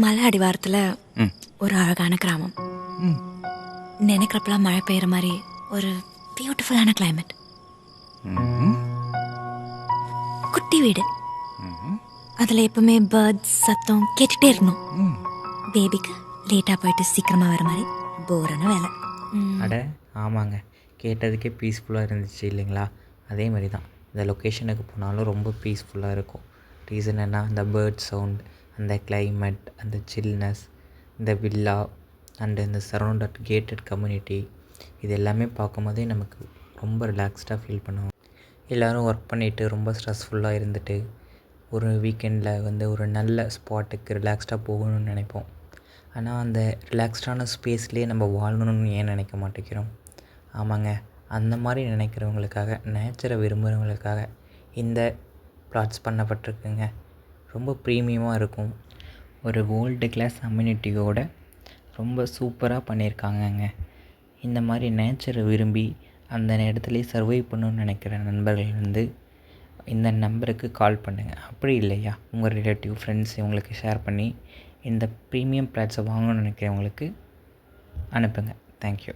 மலை அடிவாரத்தில் ம். ஒரு அழகான கிராமம். ம். நினைக்கிறப்பெல்லாம் மழை பெய்கிற மாதிரி ஒரு பியூட்டிஃபுல்லான கிளைமேட். ம்ஹும். குட்டி வீடு, ம்ஹும். அதில் எப்பவுமே பேர்ட்ஸ் சத்தம் கேட்டுகிட்டே இருக்கணும். ம். பேபிக்கு லேட்டாக போயிட்டு சீக்கிரமாக வர மாதிரி போரான வேலை. அட ஆமாங்க, கேட்டதுக்கே பீஸ்ஃபுல்லாக இருந்துச்சு இல்லைங்களா? அதே மாதிரி தான் இந்த லொக்கேஷனுக்கு போனாலும் ரொம்ப பீஸ்ஃபுல்லாக இருக்கும். ரீசன் என்ன, அந்த பேர்ட் சவுண்ட், அந்த கிளைமேட், அந்த சில்னஸ், இந்த வில்லா அண்டு இந்த சரௌண்டட் கேட்டட் கம்யூனிட்டி, இது எல்லாமே பார்க்கும்போதே நமக்கு ரொம்ப ரிலாக்ஸ்டாக ஃபீல் பண்ணுவோம். எல்லோரும் ஒர்க் பண்ணிவிட்டு ரொம்ப ஸ்ட்ரெஸ்ஃபுல்லாக இருந்துட்டு ஒரு வீக்கெண்டில் ஒரு நல்ல ஸ்பாட்டுக்கு ரிலாக்ஸ்டாக போகணும்னு நினைப்போம். ஆனால் அந்த ரிலாக்ஸ்டான ஸ்பேஸ்லேயே நம்ம வாழணும்னு ஏன் நினைக்க மாட்டேங்கிறோம்? ஆமாங்க, அந்த மாதிரி நினைக்கிறவங்களுக்காக, நேச்சரை விரும்புகிறவங்களுக்காக இந்த பிளாட்ஸ் பண்ணப்பட்டிருக்குங்க. ரொம்ப ப்ரீமியமாக இருக்கும். ஒரு வேர்ல்டு கிளாஸ் அம்யூனிட்டியோட ரொம்ப சூப்பராக பண்ணியிருக்காங்கங்க. இந்த மாதிரி நேச்சரை விரும்பி அந்த இடத்துலையே சர்வை பண்ணணும்னு நினைக்கிற நண்பர்கள் இந்த நம்பருக்கு கால் பண்ணுங்கள். அப்படி இல்லையா, உங்கள் ரிலேட்டிவ் ஃப்ரெண்ட்ஸ் இவங்களுக்கு ஷேர் பண்ணி இந்த ப்ரீமியம் பிளாட்ஸை வாங்கணும்னு நினைக்கிறவங்களுக்கு அனுப்புங்க. தேங்க்யூ.